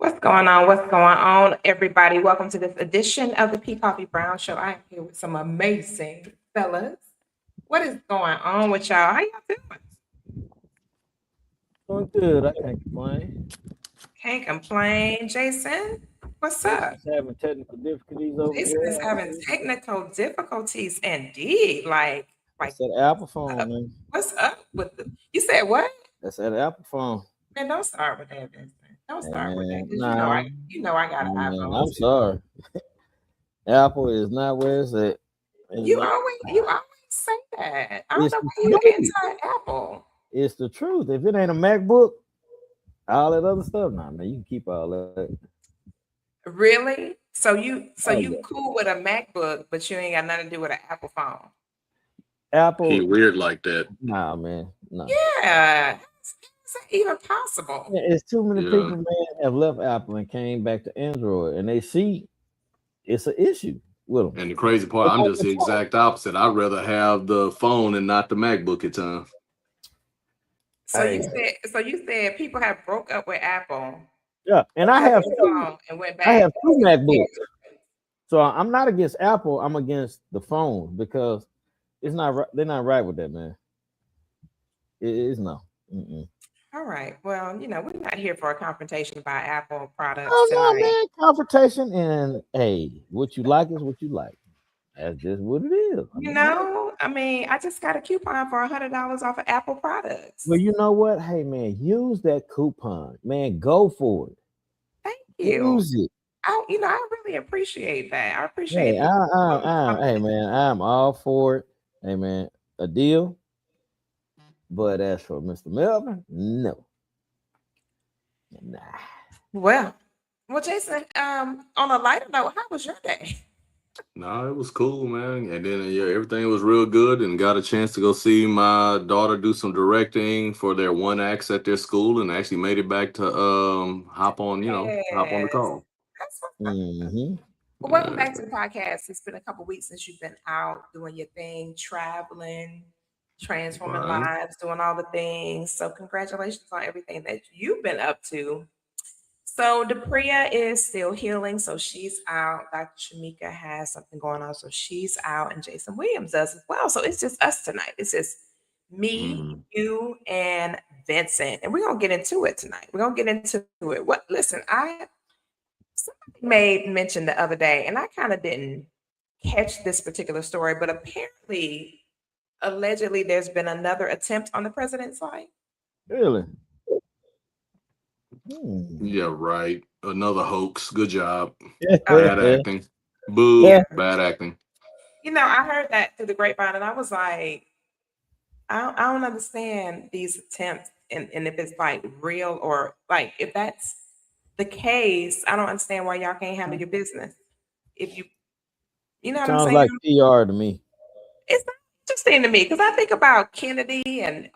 What's going on? What's going on, everybody? Welcome to this edition of the P Coffee Brown Show. I am here with some amazing fellas. What is going on with y'all? How y'all doing? Doing good. I can't complain. Can't complain. Jason, what's up? Jason's having technical difficulties over Jason is here. having technical difficulties indeed. Like That's that Apple what's phone, up? man. What's up with the you said what? That's that Apple phone. Man, don't start with that, Vincent. Don't Hey, start with that. man. Because Nah, you know I got an man. iPhone I'm too. sorry. Apple is not where it's at. You always say that. I don't It's know the why you truth. anti-Apple. It's the truth. If it ain't a MacBook, all that other stuff, nah, man, you can keep all that. Really? So you Oh, cool with a MacBook, but you ain't got nothing to do with an Apple phone. yeah. He Apple, weird like that. nah, man. No. Yeah. How's that even possible? Yeah, it's too many Yeah. people, man, have left Apple and came back to Android, and they see it's an issue with them. And the crazy They part, I'm won't just the control. exact opposite. I'd rather have the phone and not the MacBook at times. So you Hey, said people have broke up with Apple, yeah, and I got have the two. phone, and went I back have two to MacBooks, Android. so I'm not against Apple. I'm against the phone because it's not. They're not right with that, man. It is no. Mm-mm. All right. Well, we're not here for a confrontation about Apple products Oh no, tonight. man. Confrontation and hey, what you like is what you like. That's just what it is. I mean, I mean, I just got a coupon for $100 off of Apple well, products. you know what? Hey, man, use that coupon, man. Go for it. Thank you. Use it. I really appreciate that. I Hey, appreciate people doing hey, something. man, I'm all for it. Hey, man, a deal. But as for Mr. Melvin, no, nah. Well, Jason, on a lighter note, how was your day? No, it was cool, man. And then yeah, everything was real good and got a chance to go see my daughter do some directing for their one acts at their school and actually made it back to hop on the Yes. call. That's what. Mm-hmm. Well, welcome Uh, back to the podcast. It's been a couple weeks since you've been out doing your thing, traveling, transforming right. lives, doing all the things. So, congratulations on everything that you've been up to. So Depriya is still healing, so she's out. Dr. Shamika has something going on, so she's out, and Jason Williams does as well. So it's just us tonight. It's just me, Mm. you, and Vincent, and we're gonna get into it tonight. We're gonna get into it. What? Listen, I somebody made mention the other day, and I kind of didn't catch this particular story, but apparently, allegedly, there's been another attempt on the president's life. Really? Hmm. Yeah, right. Another hoax. Good job. Bad Okay, acting. Boo. yeah. Bad acting. I heard that through the grapevine, and I was like, I don't understand these attempts, and if it's like real or like if that's the case, I don't understand why y'all can't handle your business. If you know what I'm Sounds saying? like PR to me. It's not interesting to me because I think about Kennedy and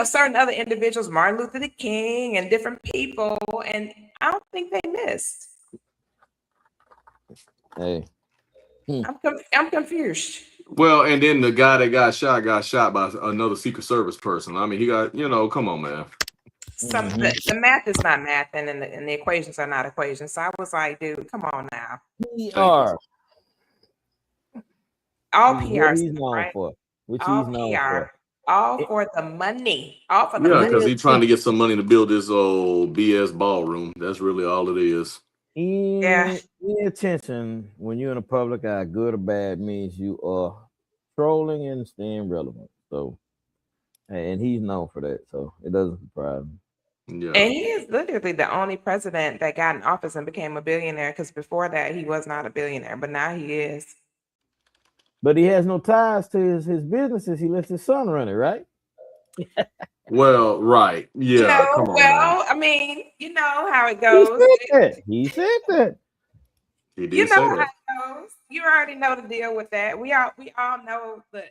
certain other individuals, Martin Luther King and different people, and I don't think they missed. Hey. Hmm. I'm confused. Well, and then the guy that got shot by another Secret Service person. I mean, he got, come on, man. The, Mm-hmm. the math is not math, and the equations are not equations. So I was like, dude, come on now. Thank you. PR. All Which is what PR he's stuff, known right? for. Which All he's known for. PR, all It, for the money, all for the Yeah, and money. because pay he's trying to attention. get some money to build this old BS ballroom. That's really all it is. Yeah, Any attention when you're in the public eye, good or bad, means you are trolling and staying relevant. So, and he's known for that. So it doesn't surprise me. Yeah. and he is literally the only president that got in office and became a billionaire. Because before that, he was not a billionaire, but now he is. But he has no ties to his businesses. He lets his son run it, right? Well, right. Yeah. Come on now. Well, I mean, you know how it He goes. said that. He said that. He You did know say how that. it goes. You already know the deal with that. We all know the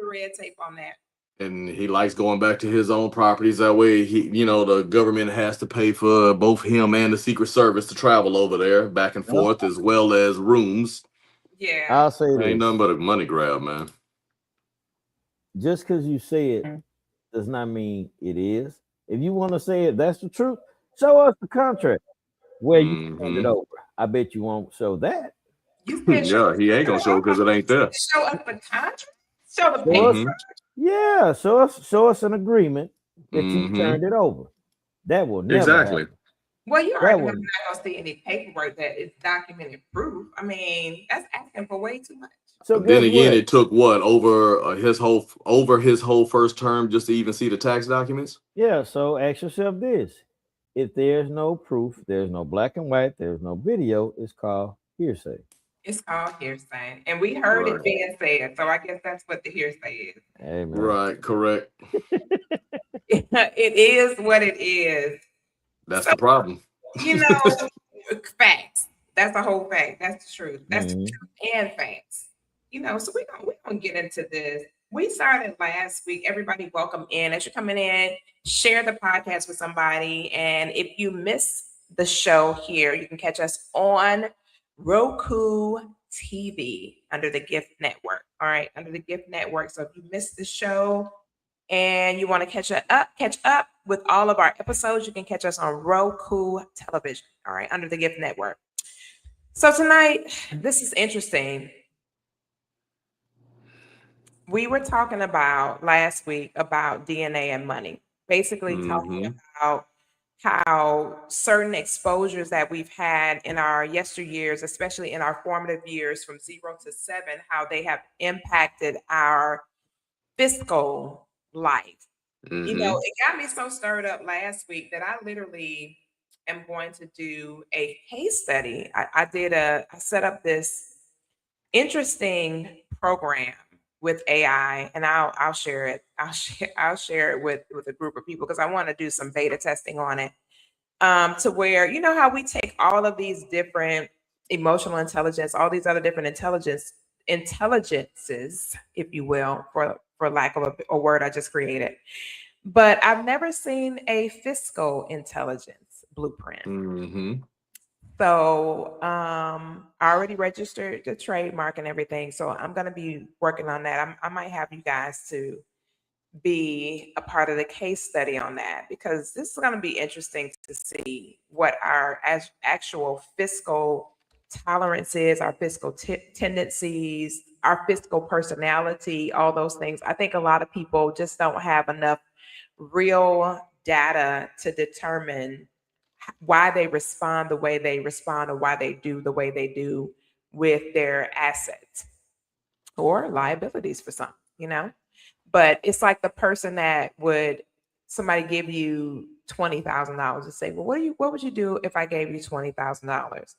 red tape on that. And he likes going back to his own properties. That way, the government has to pay for both him and the Secret Service to travel over there, back and Yep. forth, as well as rooms. Yeah. I'll say Ain't this: nothing but a money grab, man. just because you say it does not mean it is. If you want to say it, that's the truth. Show us the contract where you turned it Mm-hmm. over. I bet you won't show that. You said Yeah, he ain't gonna show because it ain't there. show us the contract, show the Show paper. us, Mm-hmm. yeah, show us an agreement that you Mm-hmm. turned it over. That will never Exactly. happen. Well, you That already know will. we're not gonna see any paperwork that is documented proof. I mean, that's asking for way too much. So Then guess again, what? it took what over his whole first term just to even see the tax documents. Yeah. So ask yourself this: if there's no proof, there's no black and white, there's no video. It's called hearsay. It's called hearsay, and we heard it Right. being said. So I guess that's what the hearsay is. Amen. Right. Correct. It is what it is. That's So the problem. you know, facts. That's the whole fact. That's the truth. That's the Mhm. truth and facts. You know, so we're gonna get into this. We started last week. Everybody, welcome in. As you're coming in, share the podcast with somebody. And if you miss the show here, you can catch us on Roku TV under the Gift Network. All right, under the Gift Network. So if you missed the show, and you want to catch up with all of our episodes, you can catch us on Roku television, all right, under the Gift Network. So tonight, this is interesting. We were talking about last week about DNA and money, basically talking Mm-hmm. about how certain exposures that we've had in our yesteryears, especially in our formative years from 0 to 7, how they have impacted our fiscal life. You know, Mm-hmm. it got me so stirred up last week that I literally am going to do a case study. I set up this interesting program with AI, and I'll share it. I'll share it with a group of people because I want to do some beta testing on it. To where you know how we take all of these different emotional intelligence, all these other different intelligences, if you will, for lack of a word I just created, but I've never seen a fiscal intelligence blueprint. Mm-hmm. So I already registered the trademark and everything. So I'm going to be working on that. I might have you guys to be a part of the case study on that because this is going to be interesting to see what our actual fiscal tolerance is, our fiscal tendencies, our fiscal personality, all those things. I think a lot of people just don't have enough real data to determine why they respond the way they respond or why they do the way they do with their assets or liabilities for some, you know? But it's like the person that would somebody give you $20,000 and say, "Well, what would you do if I gave you $20,000?"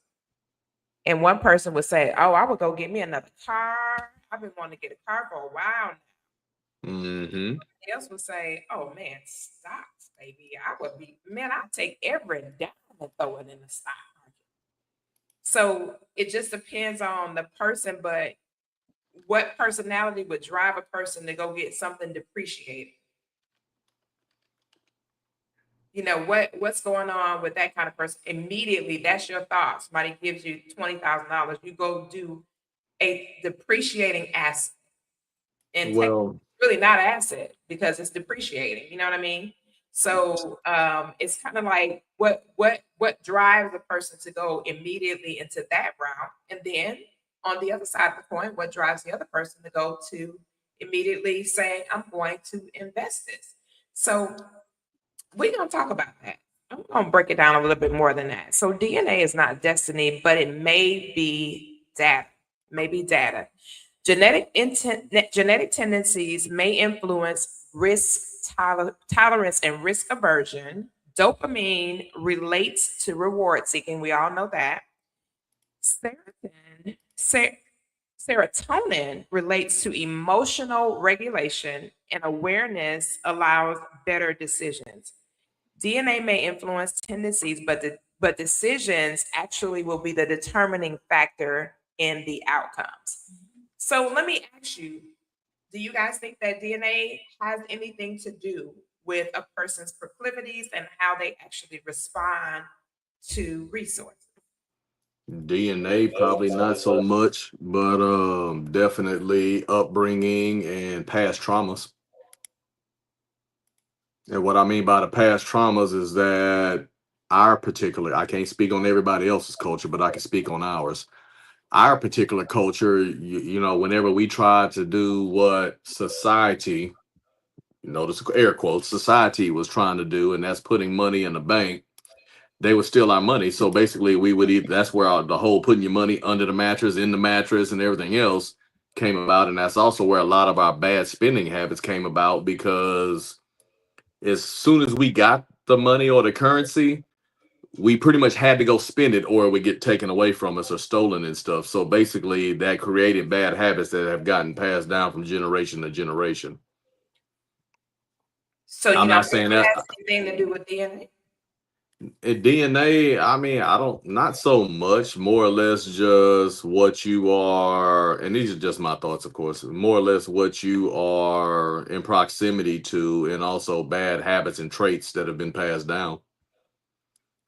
And one person would say, "Oh, I would go get me another car. I've been wanting to get a car for a while." Mm-hmm. Else would say, "Oh man, stocks, baby. I would be man. I'd take every dime and throw it in the stock market." So it just depends on the person, but what personality would drive a person to go get something depreciated? You know what's going on with that kind of person? Immediately, that's your thought. Somebody gives you $20,000, you go do a depreciating asset and take Well, really not an asset because it's depreciating. You know what I mean? So it's kind of like what drives a person to go immediately into that route, and then on the other side of the coin, what drives the other person to go to immediately saying, "I'm going to invest this." So we're gonna talk about that. I'm gonna break it down a little bit more than that. So DNA is not destiny, but it may be data. Maybe data. Genetic tendencies may influence tolerance and risk aversion. Dopamine relates to reward seeking. We all know that. Serotonin, serotonin relates to emotional regulation, and awareness allows better decisions. DNA may influence tendencies, but decisions actually will be the determining factor in the outcomes. So let me ask you, do you guys think that DNA has anything to do with a person's proclivities and how they actually respond to resources? DNA probably not so much, but definitely upbringing and past traumas. And what I mean by the past traumas is that our particular, I can't speak on everybody else's culture, but I can speak on ours. Our particular culture, you know, whenever we try to do what society, notice air quotes, society was trying to do, and that's putting money in the bank, they would steal our money. So basically, we would either, that's where the whole putting your money under the mattress, in the mattress, and everything else came about. And that's also where a lot of our bad spending habits came about, because as soon as we got the money or the currency, we pretty much had to go spend it or it would get taken away from us or stolen and stuff. So basically, that created bad habits that have gotten passed down from generation to generation. So you I'm don't not think saying it that has anything to do with DNA? DNA, I mean, I don't, not so much, more or less just what you are, and these are just my thoughts, of course, more or less what you are in proximity to, and also bad habits and traits that have been passed down.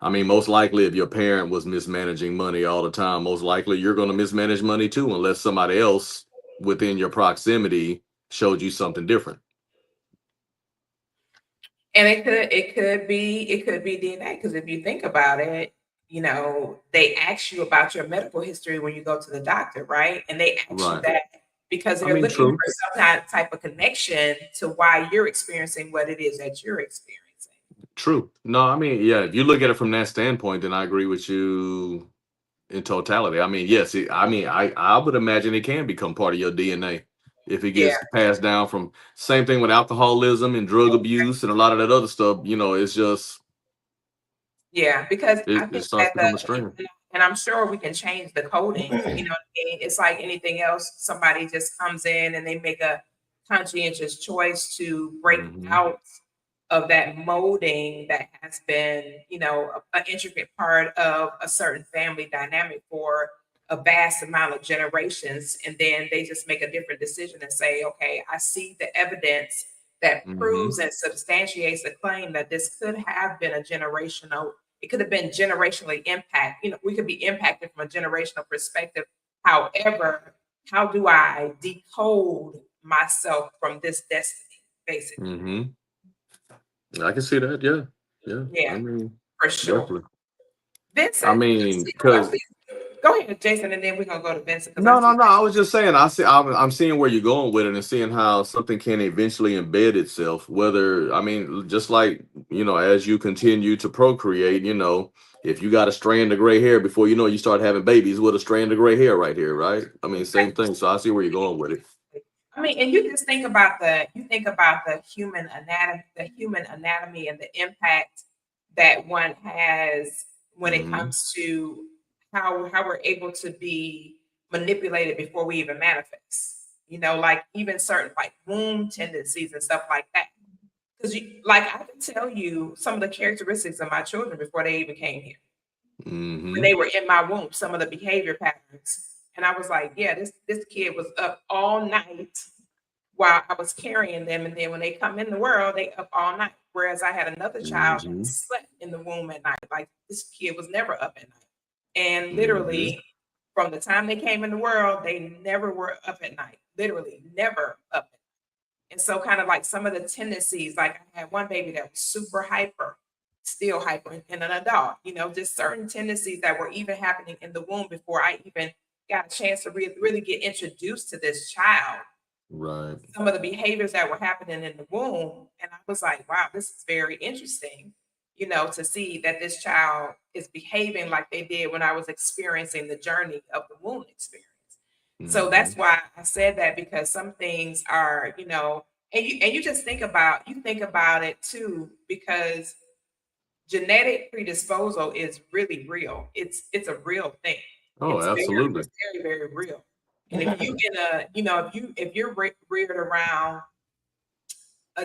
I mean, most likely, if your parent was mismanaging money all the time, most likely you're going to mismanage money too, unless somebody else within your proximity showed you something different. And it could be DNA, because if you think about it, they ask you about your medical history when you go to the doctor, right? And they ask you Right. that because I they're mean, looking true. for some type of connection to why you're experiencing what it is that you're experiencing. True. No, I mean, yeah, if you look at it from that standpoint, then I agree with you in totality. I mean, yes, I mean, I would imagine it can become part of your DNA if it Yeah, gets passed down from, same thing with alcoholism and drug abuse and a lot of that other stuff. You know, it's just yeah, because I it think starts that becoming a strain. and I'm sure we can change the coding. You know what I mean? It's like anything else. Somebody just comes in and they make a conscientious choice to break Hmm. out of that molding that has been, an intricate part of a certain family dynamic for a vast amount of generations. And then they just make a different decision and say, okay, I see the evidence that Hmm. proves and substantiates the claim that this could have been it could have been generationally impact. We could be impacted from a generational perspective. However, how do I decode myself from this destiny, basically? Hmm. I can see that. Yeah. Yeah. I Yeah, mean, for sure. definitely. I Vincent, let's mean, see who else because go ahead, Jason, and then we're gonna go to Vincent because I no, no, see. no. I was just saying. I'm seeing where you're going with it and seeing how something can eventually embed itself. Whether, I mean, just like, as you continue to procreate, if you got a strand of gray hair before you know it, you start having babies with a strand of gray hair right here, right? I mean, same thing. So I see where you're going with it. I mean, and you just think about the human anatomy and the impact that one has when it Hmm. comes to how we're able to be manipulated before we even manifest. Like even certain like womb tendencies and stuff like that. Because like I can tell you some of the characteristics of my children before they even came here. When Hmm. they were in my womb, some of the behavior patterns. And I was like, yeah, this kid was up all night while I was carrying them. And then when they come in the world, they up all night. Whereas I had another child that Hmm. slept in the womb at night. Like this kid was never up at night. And Hmm. literally from the time they came in the world, they never were up at night. Literally never up. And so kind of like some of the tendencies, like I had one baby that was super hyper, still hyper in an adult, just certain tendencies that were even happening in the womb before I even got a chance to really get introduced to this child. Right. Some of the behaviors that were happening in the womb. And I was like, wow, this is very interesting, to see that this child is behaving like they did when I was experiencing the journey of the womb experience. So Hmm. that's why I said that, because some things are, and you just think about it too, because genetic predisposal is really real. It's a real thing. Oh, It's absolutely. very, very real. And if you in a, if you're reared around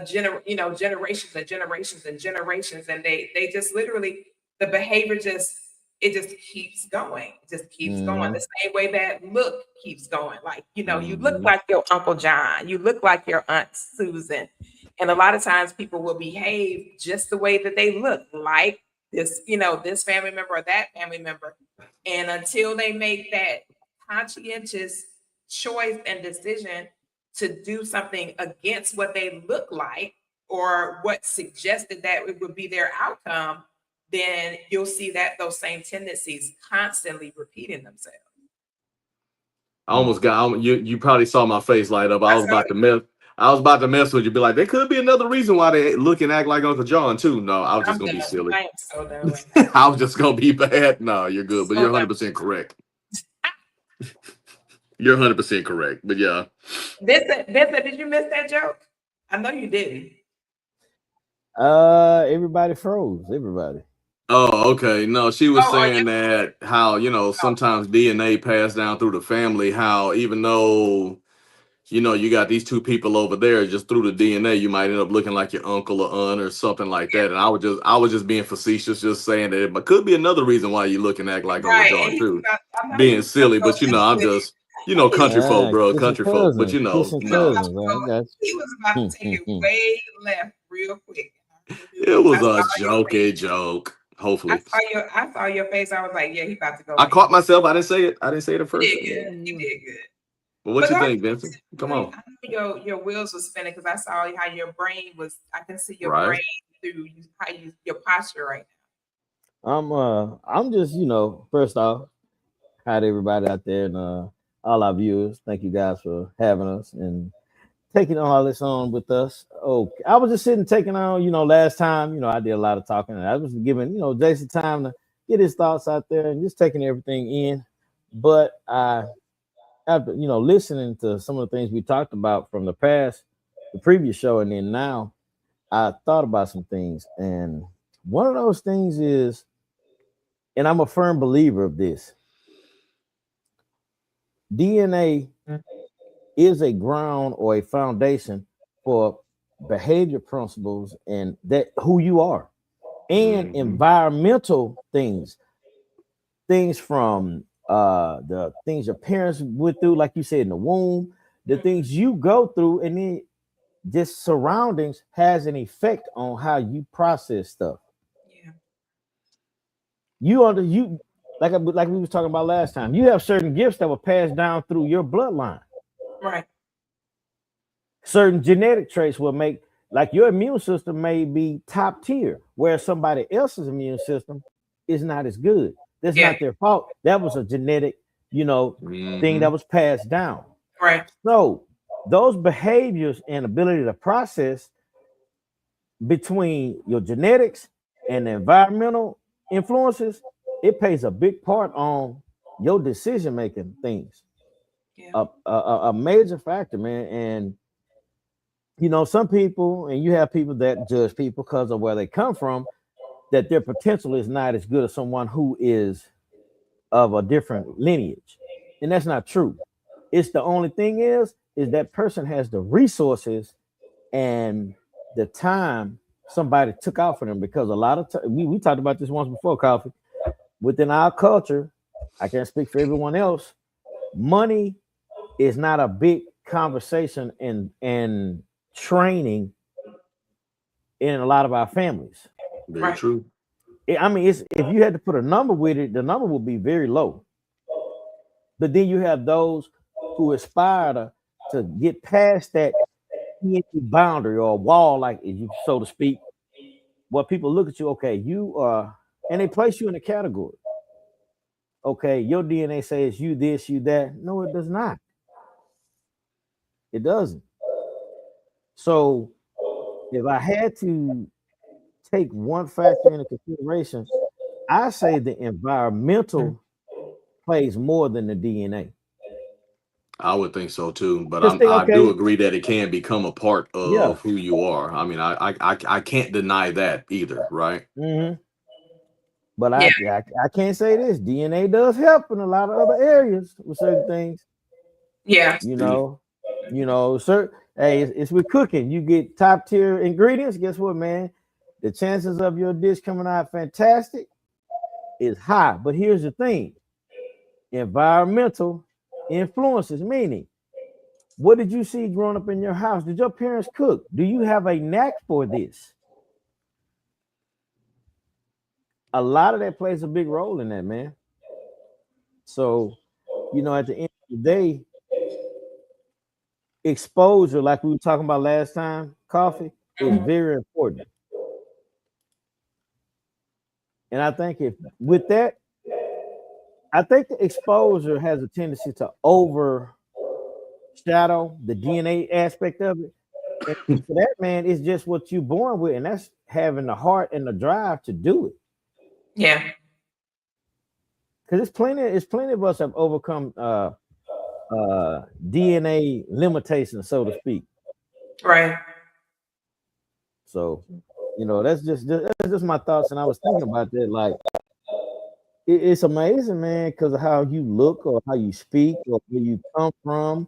generations and generations and generations, and they just literally, the behavior just keeps going. It just keeps going Hmm. the same way that look keeps going. Like, you look Hmm. like your Uncle John, you look like your Aunt Susan. And a lot of times people will behave just the way that they look, like this family member or that family member. And until they make that conscientious choice and decision to do something against what they look like or what suggested that it would be their outcome, then you'll see that those same tendencies constantly repeating themselves. I almost got you. You probably saw my face light up. I I was saw about to mess. I was about to mess with you. Be like, there could be another reason why they look and act like Uncle John too. No, I was just I'm gonna be done. silly. I am so done right now. I was just gonna be bad. No, you're good, but So you're done. 100% correct. You're 100% correct. But yeah. Vincent, did you miss that joke? I know you didn't. Everybody froze. Everybody. Oh, okay. No, she was Oh, are saying you? that how, Oh, sometimes DNA passed down through the family, how even though, you got these two people over there, just through the DNA, you might end up looking like your uncle or aunt or something like yeah, that. And I was just being facetious, just saying that it could be another reason why you look and act like Uncle right. John And he was too. about, I know he Being was about to silly, go but there I'm with just, it. country folk, bro, Kissing country folk. But cousins. Kissing He was about cousins. to I go. got He was about to take it you. way left real quick. it I was a saw your face. jokey joke. Hopefully. I saw your face. I was like, yeah, he about to go I in. caught myself. I didn't say it. I didn't say it at You first. did good. You did good. But what But you go ahead. think, Vincent? Come on. I know your wheels was spinning because I saw how your brain was. I can see your Right. brain through your posture right I'm just, first off, hi to everybody out there and all our viewers. Thank you guys for having us and taking all this on with us. Oh, I was just sitting taking on, last time, I did a lot of talking and I was giving, Jason time to get his thoughts out there and just taking everything in. But after, listening to some of the things we talked about from the previous show, and then now, I thought about some things. And one of those things is, and I'm a firm believer of this, DNA is a ground or a foundation for behavior principles and that who you are, and Mhm. environmental things from the things your parents went through, like you said, in the womb, the things you go through, and then just surroundings has an effect on how you process stuff. now. You like we was talking about last time. You have certain gifts that were passed down through your bloodline. Yeah. Right. Certain genetic traits will make, like, your immune system may be top tier, whereas somebody else's immune system is not as good. That's Yeah. not their fault. That was a genetic, thing that Mhm. was passed down. Right. So those behaviors and ability to process between your genetics and the environmental influences, it plays a big part on your decision making things. Yeah. A major factor, man. And some people, and you have people that judge people because of where they come from, that their potential is not as good as someone who is of a different lineage. And that's not true. It's the only thing is that person has the resources and the time somebody took out for them, because a lot of we talked about this once before, Coffee. Within our culture, I can't speak for everyone else. Money is not a big conversation and training in a lot of our families. Very Right. true. I mean, it's, if you had to put a number with it, the number would be very low. But then you have those who aspire to get past that boundary or wall, like, you so to speak, where people look at you, okay, you are, and they place you in a category. Okay, your DNA says you this, you that. No, it does not. It doesn't. So if I had to take one factor into consideration, I say the environmental plays more than the DNA. I would think so too, but Just think, I do okay, agree that it can become a part yeah. of who you are. I mean, I can't deny that either, right? hmm But Yeah. I can't say this. DNA does help in a lot of other areas with certain things. Yeah. You See, know, sir. Hey, it's with cooking. You get top tier ingredients. Guess what, man? The chances of your dish coming out fantastic is high. But here's the thing: environmental influences. Meaning, what did you see growing up in your house? Did your parents cook? Do you have a knack for this? A lot of that plays a big role in that, man. So, at the end of the day, exposure, like we were talking about last time, Coffee, is Mhm. very important. And I think if with that, I think the exposure has a tendency to overshadow the DNA aspect of it. And for that, man, it's just what you're born with, and that's having the heart and the drive to do it. Yeah. Because it's plenty of us have overcome DNA limitations, so to speak. Right. So, that's just my thoughts, and I was thinking about that. Like, it's amazing, man, because of how you look or how you speak or where you come from.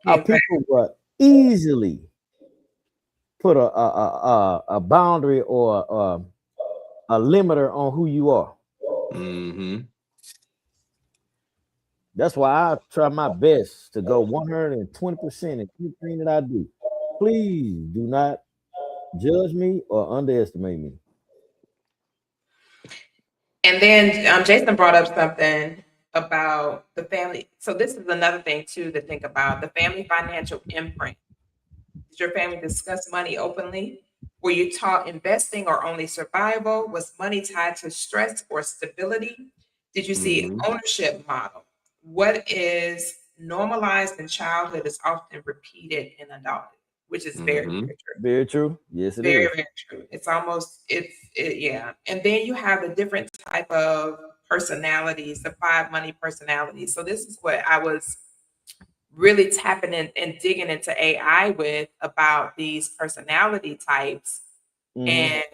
How Exactly. people will easily put a boundary or a limiter on who you are. Mm-hmm. That's why I try my best to go 120% in everything that I do. Please do not judge me or underestimate me. And then Jason brought up something about the family. So this is another thing too to think about: the family financial imprint. Did your family discuss money openly? Were you taught investing or only survival? Was money tied to stress or stability? Did you see Mm-hmm. ownership model? What is normalized in childhood is often repeated in adulthood, which is very, Mm-hmm. very true. Very true. Yes, it Very, is. very true. It's almost yeah. And then you have the different type of personalities, the five money personalities. So this is what I was really tapping in and digging into AI with about these personality types, Hmm. and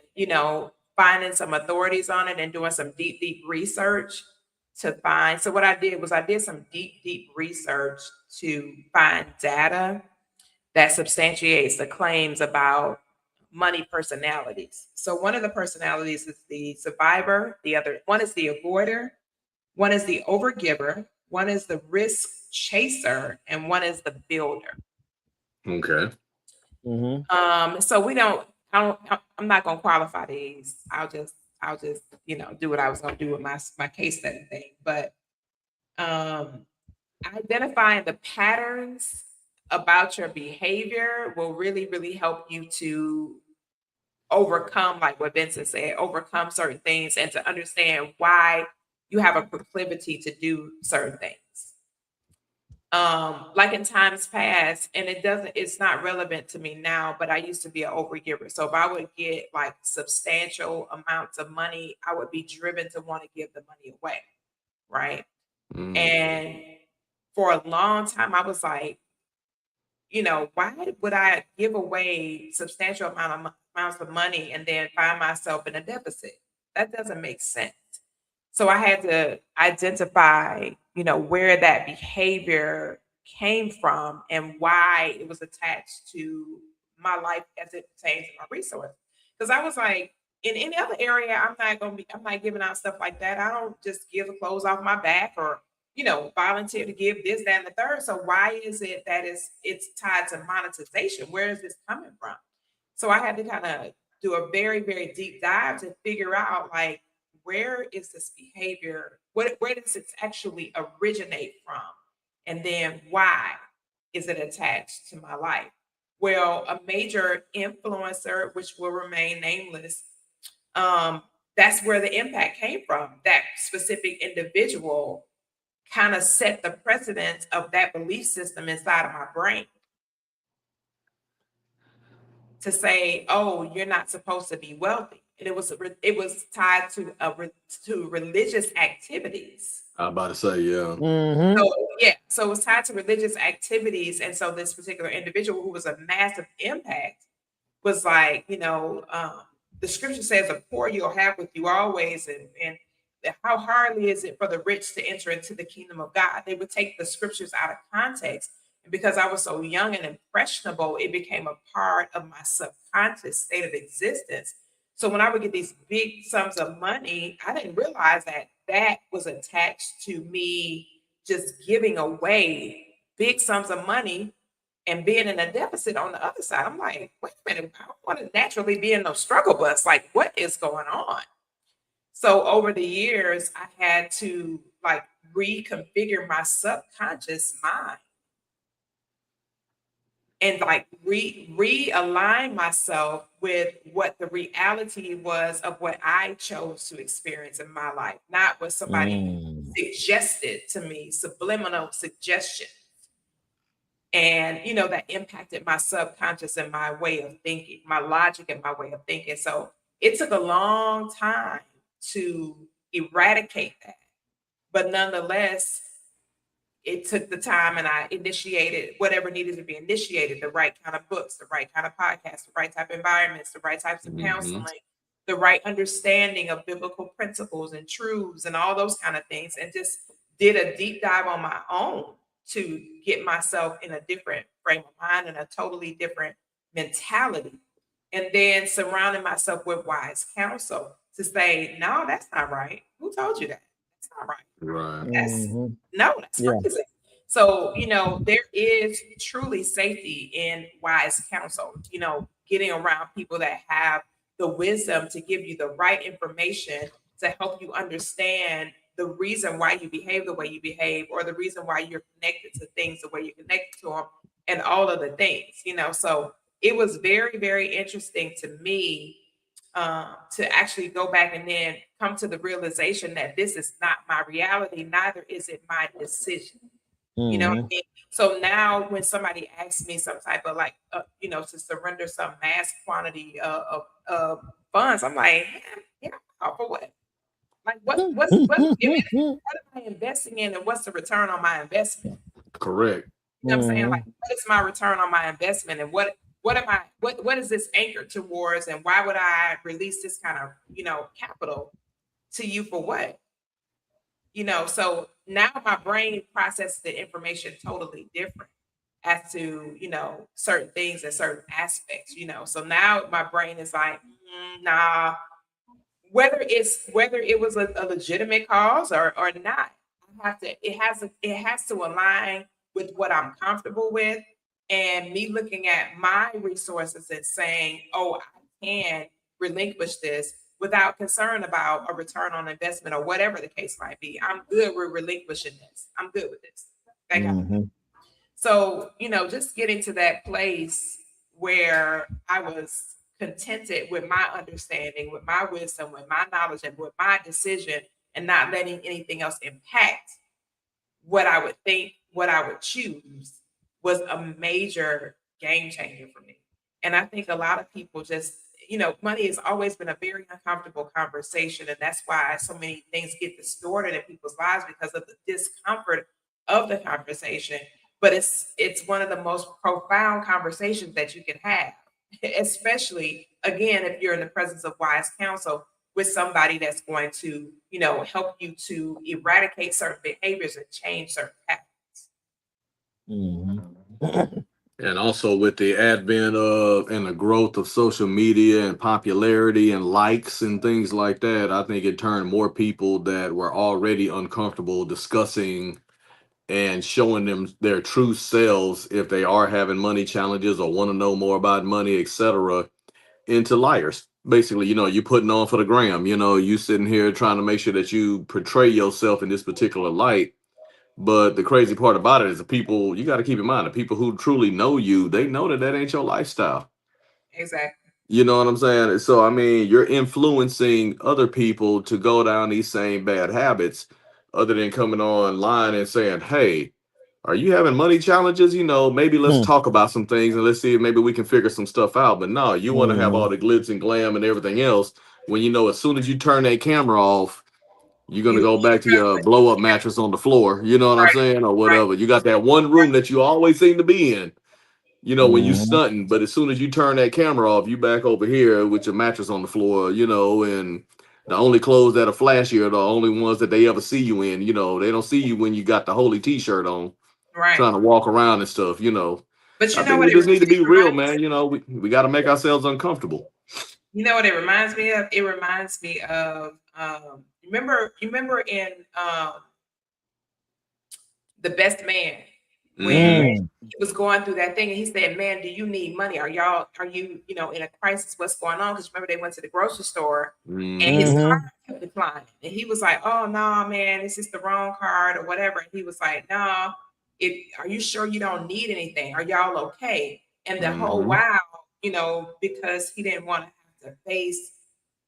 finding some authorities on it and doing some deep, deep research to find. So what I did was I did some deep, deep research to find data that substantiates the claims about money personalities. So one of the personalities is the survivor, the other one is the avoider, one is the overgiver, one is the risk chaser, and one is the builder. Okay. Hmm. So we don't I don't I'm not gonna qualify these. I'll just do what I was gonna do with my case study thing. But um identifying the patterns about your behavior will really, really help you to overcome, like what Vincent said, overcome certain things and to understand why you have a proclivity to do certain things. Like in times past, and it's not relevant to me now, but I used to be an overgiver. So if I would get like substantial amounts of money, I would be driven to want to give the money away. Right. Mm. And for a long time, I was like, why would I give away substantial amounts of money and then find myself in a deficit? That doesn't make sense. So I had to identify, where that behavior came from and why it was attached to my life as it pertains to my resource. Because I was like, in any other area, I'm not giving out stuff like that. I don't just give the clothes off my back or, volunteer to give this, that, and the third. So why is it that it's tied to monetization? Where is this coming from? So I had to kind of do a very, very deep dive to figure out like where is this behavior? Where does it actually originate from? And then why is it attached to my life? Well, a major influencer, which will remain nameless, um, that's where the impact came from. That specific individual kind of set the precedence of that belief system inside of my brain to say, "Oh, you're not supposed to be wealthy." And it was tied to religious activities. I about to say, yeah. Hmm. So yeah, so it was tied to religious activities, and so this particular individual who was a massive impact was like, the scripture says, "The poor you'll have with you always," and how hardly is it for the rich to enter into the kingdom of God? They would take the scriptures out of context, and because I was so young and impressionable, it became a part of my subconscious state of existence. So when I would get these big sums of money, I didn't realize that that was attached to me just giving away big sums of money and being in a deficit on the other side. I'm like, wait a minute, I don't want to naturally be in no struggle bus. Like, what is going on? So over the years, I had to like reconfigure my subconscious mind and like realign myself with what the reality was of what I chose to experience in my life, not what somebody Mm. suggested to me, subliminal suggestion. And that impacted my subconscious and my way of thinking, my logic and my way of thinking. So it took a long time to eradicate that, but nonetheless, it took the time, and I initiated whatever needed to be initiated, the right kind of books, the right kind of podcasts, the right type of environments, the right types of Mm-hmm. counseling, the right understanding of biblical principles and truths and all those kind of things, and just did a deep dive on my own to get myself in a different frame of mind and a totally different mentality. And then surrounding myself with wise counsel to say, no, that's not right. Who told you that? That's not right. Right. That's Mm-hmm. no, that's Yeah. crazy. So, there is truly safety in wise counsel, getting around people that have the wisdom to give you the right information to help you understand the reason why you behave the way you behave, or the reason why you're connected to things the way you're connected to them, and all of the things. So it was very, very interesting to me, to actually go back and then come to the realization that this is not my reality, neither is it my decision. You know what I Mm-hmm. mean? So now when somebody asks me some type of like, to surrender some mass quantity of funds, I'm like, yeah, for what? Like, what's giving it? What am I investing in, and what's the return on my investment? Correct. You know what I'm saying? Like, Mm-hmm. what is my return on my investment, and what am I what is this anchored towards, and why would I release this kind of capital to you for what? So now my brain processes the information totally different as to certain things and certain aspects. So now my brain is like, nah, whether it was a legitimate cause or not, it has to align with what I'm comfortable with, and me looking at my resources and saying, oh, I can relinquish this without concern about a return on investment or whatever the case might be. I'm good with relinquishing this. I'm good with this. That kind of thing. Mm-hmm. So, just getting to that place where I was contented with my understanding, with my wisdom, with my knowledge, and with my decision, and not letting anything else impact what I would think, what I would choose, was a major game changer for me. And I think a lot of people just, money has always been a very uncomfortable conversation. And that's why so many things get distorted in people's lives, because of the discomfort of the conversation. But it's one of the most profound conversations that you can have, especially again, if you're in the presence of wise counsel with somebody that's going to, help you to eradicate certain behaviors and change certain patterns. Mm-hmm. And also with the advent of and the growth of social media and popularity and likes and things like that, I think it turned more people that were already uncomfortable discussing and showing them their true selves if they are having money challenges or want to know more about money, etc., into liars. Basically, you putting on for the gram, you sitting here trying to make sure that you portray yourself in this particular light. But the crazy part about it is the people, you got to keep in mind, the people who truly know you, they know that that ain't your lifestyle. Exactly. You know what I'm saying? So, I mean, you're influencing other people to go down these same bad habits, other than coming online and saying, hey, are you having money challenges? Maybe let's talk about some things and let's see if maybe we can figure some stuff out. But no, you want to have all Mm-hmm. the glitz and glam and everything else when as soon as you turn that camera off, you're gonna You go back to your blow up mattress on the floor, you know what I'm right, saying, or right, whatever. You got that one room that you always seem to be in, when you Mm-hmm. stunting, but as soon as you turn that camera off, you back over here with your mattress on the floor, and the only clothes that are flashy are the only ones that they ever see you in. They don't see you when you got the holy t-shirt on, right. trying to walk around and stuff. But I you know think what we it, just need to it be real, reminds man. We got to make ourselves uncomfortable. you know what it reminds me of? It reminds me of you remember in The Best Man, when Hmm. Mm. he was going through that thing, and he said, man, do you need money? Are you in a crisis? What's going on? Because remember, they went to the grocery store and his Hmm. card Mm-hmm. kept declining. And he was like, oh no, man, it's just the wrong card or whatever. And he was like, no, are you sure you don't need anything? Are y'all okay? And the whole Mm-hmm. wow, because he didn't want to have to face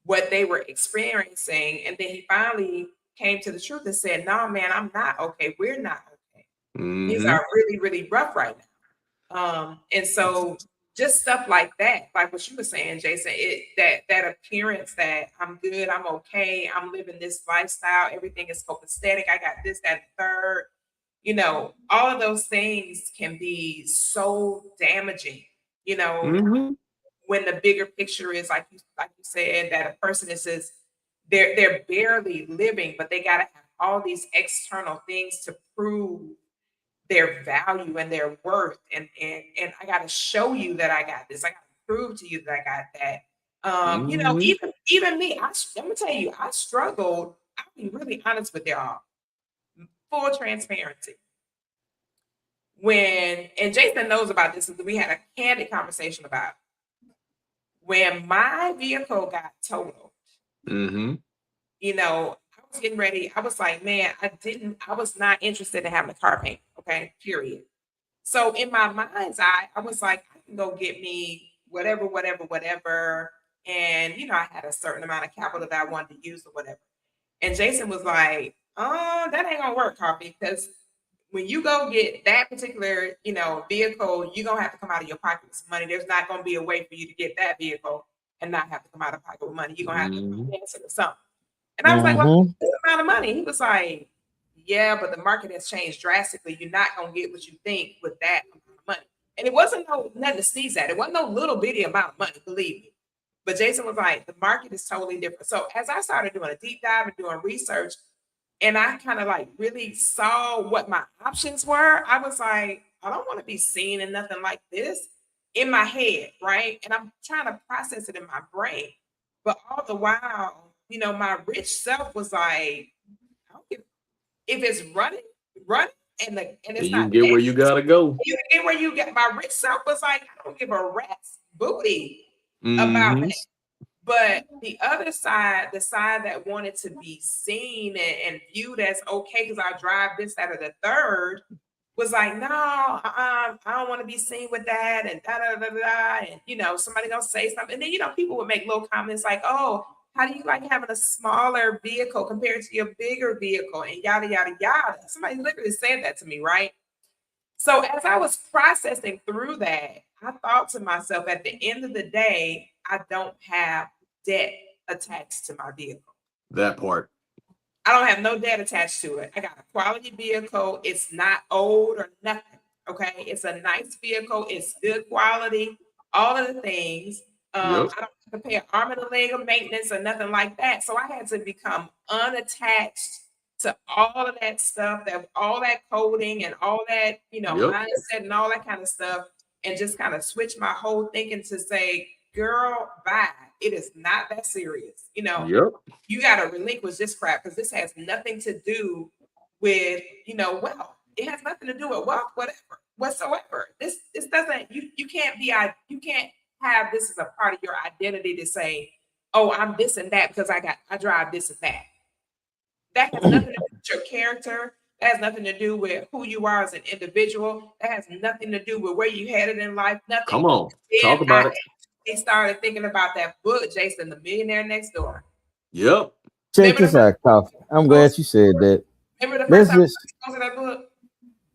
what they were experiencing. And then he finally came to the truth and said, no, man, I'm not okay. We're not okay. Things Mm-hmm. are really, really rough right now. And so just stuff like that, like what you were saying, Jason, that appearance that I'm good, I'm okay, I'm living this lifestyle, everything is copacetic, I got this, that, and the third. All of those things can be so damaging, you know, Mm-hmm. when the bigger picture is like you said, that a person is just they're barely living, but they gotta have all these external things to prove their value and their worth, and I got to show you that I got this. I got to prove to you that I got that. Mm-hmm. Even me, I'm gonna tell you, I struggled. I'll be really honest with y'all, full transparency. And Jason knows about this, we had a candid conversation about when my vehicle got totaled. Mm-hmm. I was getting ready. I was like, man, I was not interested in having a car paint. Okay, period. So in my mind's eye, I was like, I can go get me whatever, whatever, whatever. And I had a certain amount of capital that I wanted to use or whatever. And Jason was like, that ain't gonna work, Coffee, because when you go get that particular, vehicle, you're gonna have to come out of your pocket with some money. There's not gonna be a way for you to get that vehicle and not have to come out of pocket with money. You're gonna have to Mm-hmm. finance it or something. And I was like, well, Mm-hmm. this amount of money. He was like, yeah, but the market has changed drastically. You're not gonna get what you think with that amount of money. And it wasn't nothing to sneeze at. It wasn't no little bitty amount of money, believe me. But Jason was like, the market is totally different. So as I started doing a deep dive and doing research, and I kind of like really saw what my options were, I was like, I don't want to be seen in nothing like this in my head, right? And I'm trying to process it in my brain. But all the while, my rich self was like, I don't give, if it's running, run, and And it's you not can get where you damaged, gotta go. you get where you get. My rich self was like, I don't give a rat's booty about Mm-hmm. that. But the other side, the side that wanted to be seen and viewed as okay because I drive this, that, or the third, was like, no, I don't want to be seen with that, and da da da da. And somebody gonna say something, and then people would make little comments like, oh, how do you like having a smaller vehicle compared to your bigger vehicle, and yada yada yada. Somebody literally said that to me, right? So as I was processing through that, I thought to myself, at the end of the day, I don't have debt attached to my vehicle. That part. I don't have no debt attached to it. I got a quality vehicle. It's not old or nothing. Okay. It's a nice vehicle. It's good quality, all of the things. Yep. I don't have to pay an arm and a leg of maintenance or nothing like that. So I had to become unattached to all of that stuff, that all that coding and all that, Yep. mindset and all that kind of stuff, and just kind of switch my whole thinking to say, girl, bye. It is not that serious. Yep. You got to relinquish this crap because this has nothing to do with wealth. It has nothing to do with wealth, whatever, whatsoever. This doesn't. You can't be. You can't have this as a part of your identity to say, oh, I'm this and that because I drive this and that. That has nothing to do with your character. That has nothing to do with who you are as an individual. That has nothing to do with where you headed in life. Nothing. Come on. Then Talk I about it. actually started thinking about that book, Jason, the Millionaire Next Door. Yep. Check Remember the this first out, Koffe. I'm glad you said that. Remember the first Let's time I just was exposed to that book?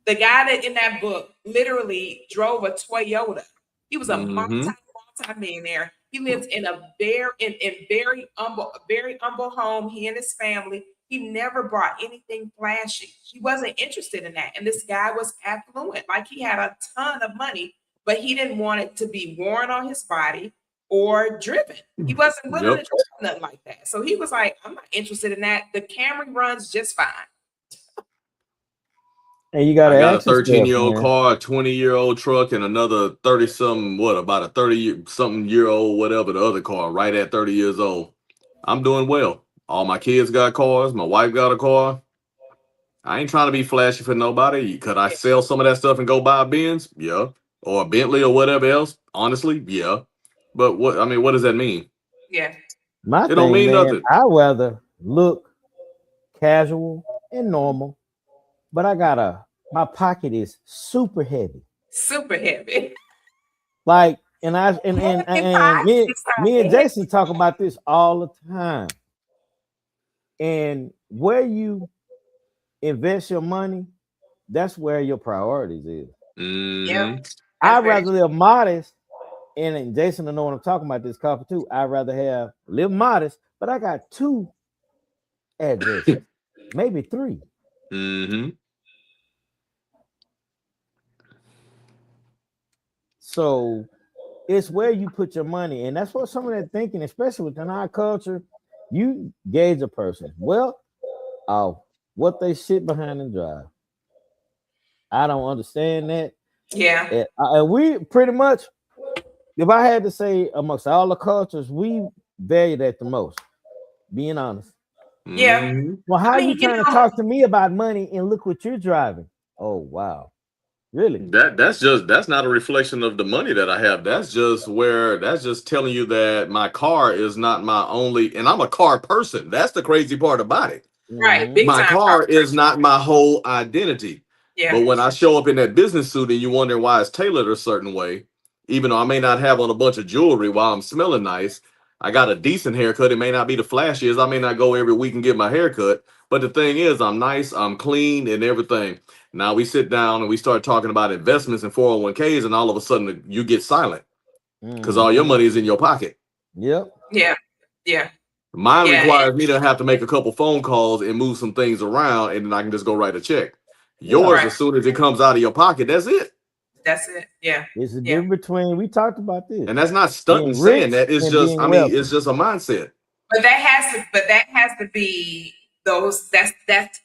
The guy that in that book literally drove a Toyota. He was a Mm-hmm. multi-millionaire. He lives in a very humble home. He and his family. He never bought anything flashy. He wasn't interested in that. And this guy was affluent, like he had a ton of money, but he didn't want it to be worn on his body or driven. He wasn't willing to Yep. drive nothing like that. So he was like, I'm not interested in that. The Camry runs just fine. and you gotta I got a ask yourself, 13-year-old man. car, a 20-year-old truck, and another 30-something, about a 30-something year old, whatever, the other car, right at 30 years old. I'm doing well. All my kids got cars. My wife got a car. I ain't trying to be flashy for nobody. Could I Yeah. sell some of that stuff and go buy a Benz? Yeah. Or a Bentley or whatever else? Honestly, yeah. But what does that mean? Yeah. My It don't thing, mean man, nothing. I rather look casual and normal, but my pocket is super heavy. Super heavy. Like, and I and Five, six me and times. Jason talk about this all the time. And where you invest your money, that's where your priorities is. Yep, Mm-hmm. that's I'd very rather true. live modest, and Jason will know what I'm talking about this coffee too. I'd rather live modest, but I got two addresses, maybe three. Mm-hmm. So it's where you put your money, and that's what some of that thinking, especially within our culture, you gauge a person well off what they sit behind and drive. I don't understand that. Yeah, And we pretty much, if I had to say amongst all the cultures, we value that the most. Being honest. yeah. Mm-hmm. Well, I how you mean, trying to talk to me about money and look what you're driving? Oh wow, really? That's not a reflection of the money that I have. That's just telling you that my car is not my only, and I'm a car person. That's the crazy part about it. right, Mm-hmm. big My time car is corporation. not my whole identity. Yeah, But when I show up in that business suit and you wonder why it's tailored a certain way, even though I may not have on a bunch of jewelry while I'm smelling nice, I got a decent haircut. It may not be the flashiest. I may not go every week and get my haircut. But the thing is, I'm nice, I'm clean, and everything. Now we sit down and we start talking about investments and 401ks, and all of a sudden you get silent because all your Mm-hmm. money is in your pocket. Yep. yeah, yeah, Mine yeah. And requires me to have to make a couple phone calls and move some things around, and then I can just go write a check. Yeah. Yours, right, as soon as it comes out of your pocket, that's it. that's it. Yeah, It's the yeah. difference between we talked about this And that's not stunting being saying rich that. It's and just, being I mean, wealthy. it's just a mindset. But that has to be those. That's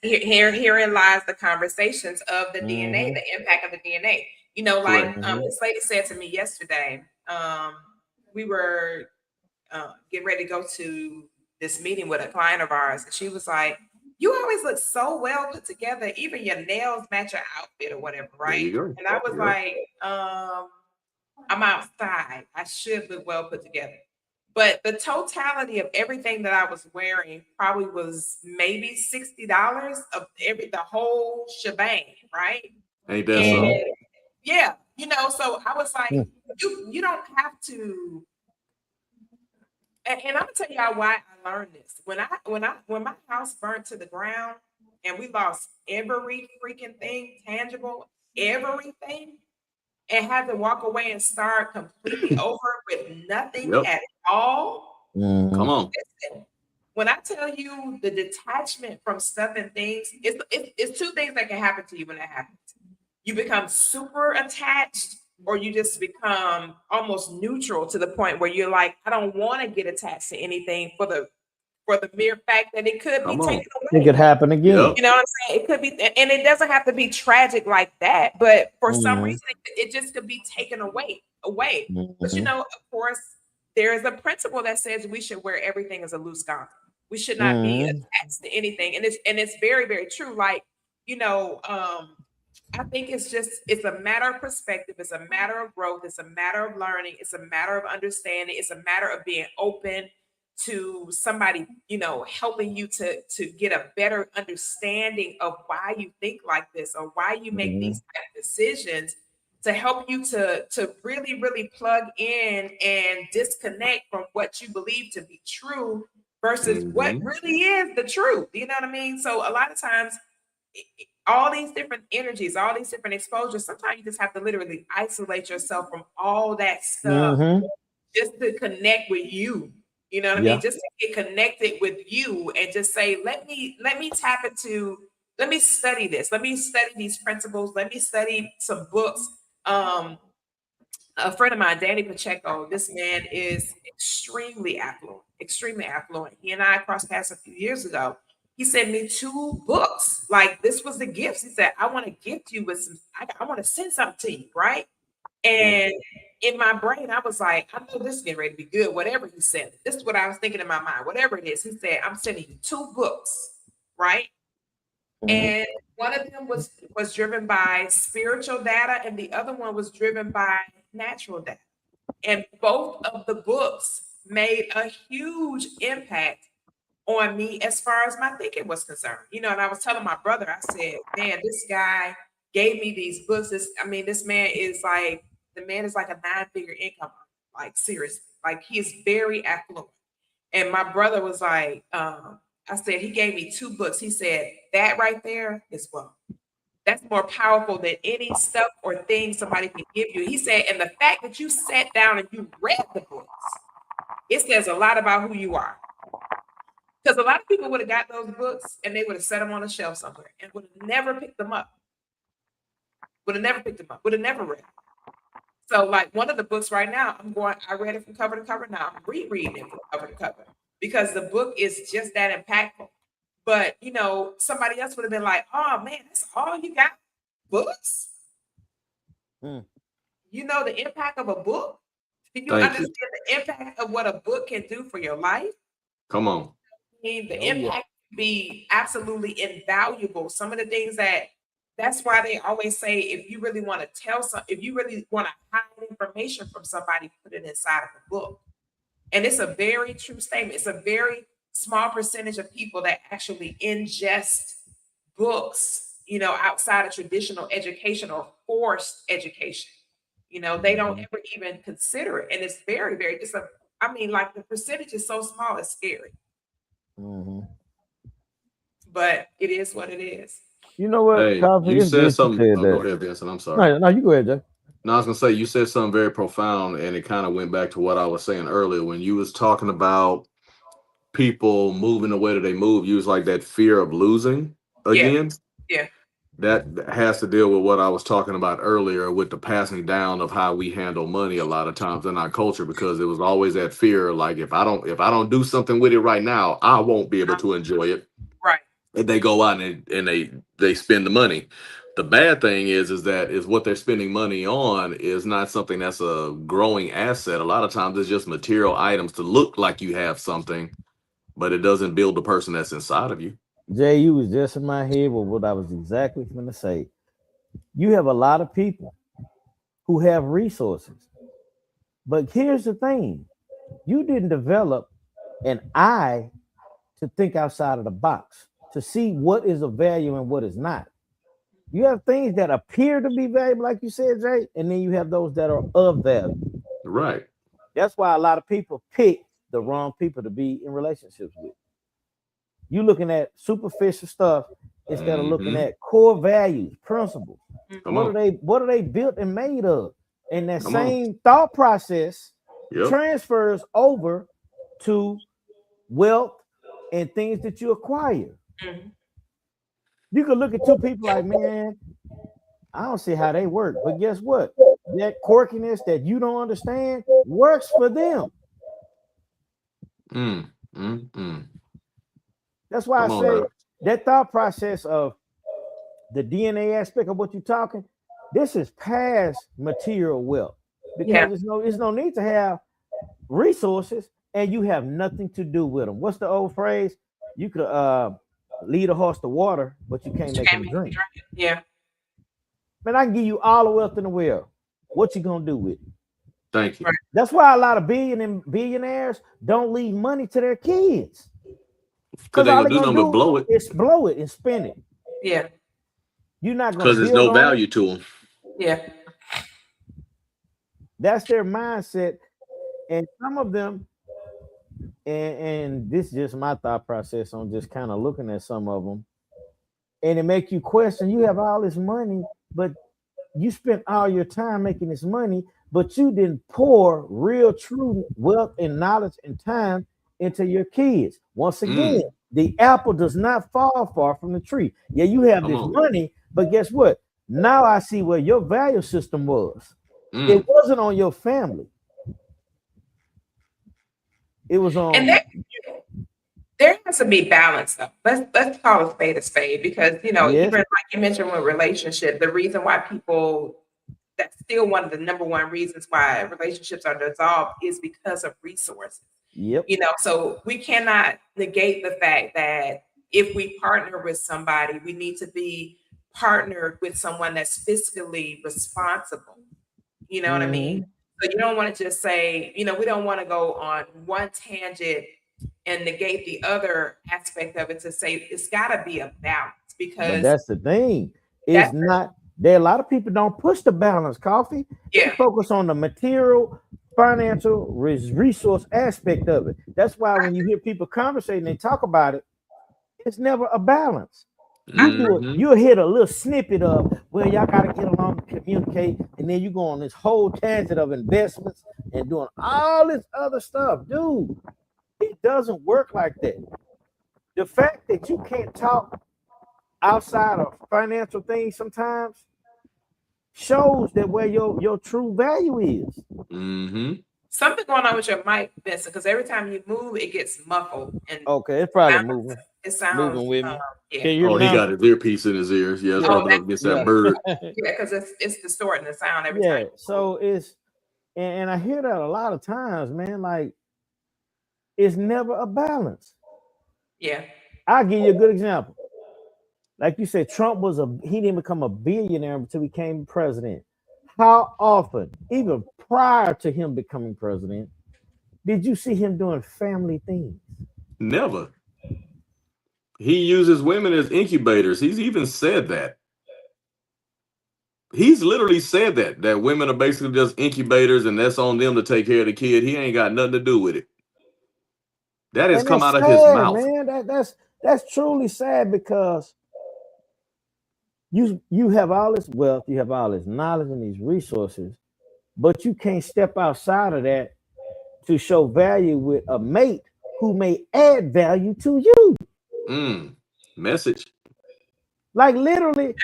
herein lies the conversations of the DNA, Mm-hmm. the impact of the DNA. Like Correct. Mm-hmm. this lady said to me yesterday. We were getting ready to go to this meeting with a client of ours, and she was like, "You always look so well put together. Even your nails match your outfit or whatever, There right?" you go. And I was Yep. like, I'm outside. I should look well put together. But the totality of everything that I was wearing probably was maybe $60 of the whole shebang, right? Ain't that And Mm-hmm. something? yeah, so I was like, you don't have to. And I'm gonna tell y'all why I learned this. When my house burnt to the ground and we lost every freaking thing tangible, everything, and had to walk away and start completely over with nothing Yep. at all. Come Mm-hmm. on. Listen, when I tell you the detachment from stuff and things, it's two things that can happen to you when that happens. You become super attached, or you just become almost neutral to the point where you're like, I don't want to get attached to anything for the mere fact that it could be Come taken on. It could away. happen again. Yep. You know what I'm saying? It could be, and it doesn't have to be tragic like that, but for some Mm-hmm. reason, it just could be taken away. But Mm-hmm. of course, there is a principle that says we should wear everything as a loose garment. We should not be Mm-hmm. attached to anything, and it's very very true. Like you know, I think it's a matter of perspective, it's a matter of growth, it's a matter of learning, it's a matter of understanding, it's a matter of being open to somebody, helping you to get a better understanding of why you think like this or why you make Mm-hmm. these type of decisions to help you to really, really plug in and disconnect from what you believe to be true versus what Mm-hmm. really is the truth. You know what I mean? So a lot of times all these different energies, all these different exposures, sometimes you just have to literally isolate yourself from all that stuff Mm-hmm. just to connect with you. You know what I mean? Yeah. Just to get connected with you and just say, let me tap into, let me study this, let me study these principles, let me study some books. Um, a friend of mine, Danny Pacheco, this man is extremely affluent, extremely affluent. He and I crossed paths a few years ago. He sent me two books. Like this was the gifts. He said, I want to gift you with some, I want to send something to you, right? And in my brain, I was like, I know this is getting ready to be good, whatever he said. This is what I was thinking in my mind, whatever it is. He said, I'm sending you two books, right? Mm-hmm. And one of them was driven by spiritual data, and the other one was driven by natural data. And both of the books made a huge impact on me as far as my thinking was concerned. And I was telling my brother, I said, man, this guy gave me these books. This man is like the man is like a 9-figure income, like seriously, like he's very affluent. And my brother was like, I said, he gave me 2 books. He said, that right there is wealth. That's more powerful than any stuff or thing somebody can give you. He said, and the fact that you sat down and you read the books, it says a lot about who you are. Because a lot of people would have got those books and they would have set them on a shelf somewhere and would have never picked them up. Would have never picked them up. Would have never read them. So, like one of the books right now, I read it from cover to cover now. I'm rereading it from cover to cover because the book is just that impactful. But, somebody else would have been like, oh man, that's all you got? Books? Mm. You know the impact of a book? Do you Thank understand the impact of what a book can do for your life? Come on. The impact can be absolutely invaluable. Some of the things that's why they always say if you really want to if you really want to hide information from somebody, put it inside of a book. And it's a very true statement. It's a very small percentage of people that actually ingest books, outside of traditional education or forced education. They don't ever even consider it. And it's very, very, like the percentage is so small, it's scary. Mm-hmm. But it is what it is. You know what, Hey, Koffe? you It's said good something. you said Go that. ahead, Vincent. I'm sorry. No, you go ahead, Jay. No, I was gonna say you said something very profound, and it kind of went back to what I was saying earlier when you was talking about people moving the way that they move. You was like that fear of losing Yeah. again. Yeah. That has to deal with what I was talking about earlier with the passing down of how we handle money a lot of times in our culture, because it was always that fear, like if I don't do something with it right now, I won't be able to enjoy it. Right. And they go out and they spend the money. The bad thing is that what they're spending money on is not something that's a growing asset. A lot of times it's just material items to look like you have something, but it doesn't build the person that's inside of you. Jay, you was just in my head with what I was exactly going to say. You have a lot of people who have resources, but here's the thing: you didn't develop an eye to think outside of the box to see what is of value and what is not. You have things that appear to be valuable, like you said, Jay, and then you have those that are of value. Right. That's why a lot of people pick the wrong people to be in relationships with. You looking at superficial stuff instead of looking at core values, principles. Come What on. are they built and made of? And that Come on. same thought process Yep. transfers over to wealth and things that you acquire. Mhm. You could look at 2 people like, man, I don't see how they work. But guess what? That quirkiness that you don't understand works for them. That's why I Come on say now. that thought process of the DNA aspect of what you're talking, this is past material wealth, because Yeah. there's no need to have resources and you have nothing to do with them. What's the old phrase? You could lead a horse to water, but you can't make him drink. Yeah. Man, I can give you all the wealth in the world. What you gonna do with it? Thank you. Right. That's why a lot of billionaires don't leave money to their kids. Because they all gonna do nothing but blow it. is blow it and spend it. Yeah. You're not gonna Because there's build no on value it. to them. Yeah. That's their mindset. And some of them, and this is just my thought process on just kind of looking at some of them, and it make you question. You have all this money, but you spent all your time making this money, but you didn't pour real, true wealth and knowledge and time into your kids. Once again, the apple does not fall far from the tree. Yeah, you have this money, but guess what? Now I see where your value system was. It wasn't on your family. It was on. And there has to be balance, though. Let's call a spade, because Yes. even like you mentioned with relationship, the reason why that's still one of the number one reasons why relationships are dissolved is because of resources. Yep. So we cannot negate the fact that if we partner with somebody, we need to be partnered with someone that's fiscally responsible. You know what I mean? So you don't want to just say, we don't want to go on one tangent and negate the other aspect of it to say it's got to be a balance, because but that's the thing. It's not A lot of people don't push the balance, Coffee. They Yeah. focus on the material, financial, resource aspect of it. That's why when you hear people conversating, they talk about it, it's never a balance. Mm-hmm. You'll hit a little snippet of, well, y'all gotta get along and communicate, and then you go on this whole tangent of investments and doing all this other stuff. Dude, it doesn't work like that. The fact that you can't talk outside of financial things sometimes shows that where your true value is. Mm-hmm. Something going on with your mic, Vincent, because every time you move, it gets muffled and Okay, it's probably sounds, it sounds, moving with me. yeah. Can you hear Oh, me he now? got his earpiece in his ears. Yeah, it's Yeah, rubbing up against that yeah, bird. Yeah, because it's distorting the sound every time. yeah. So it's and I hear that a lot of times, man. Like it's never a balance. Yeah. I'll give you a good example. Like you said, Trump he didn't become a billionaire until he became president. How often, even prior to him becoming president, did you see him doing family things? Never. He uses women as incubators. He's even said that. He's literally said that women are basically just incubators, and that's on them to take care of the kid. He ain't got nothing to do with it. That has And come that's out of his sad, mouth. man. That's truly sad because you have all this wealth, you have all this knowledge and these resources, but you can't step outside of that to show value with a mate who may add value to you. Message. Like literally,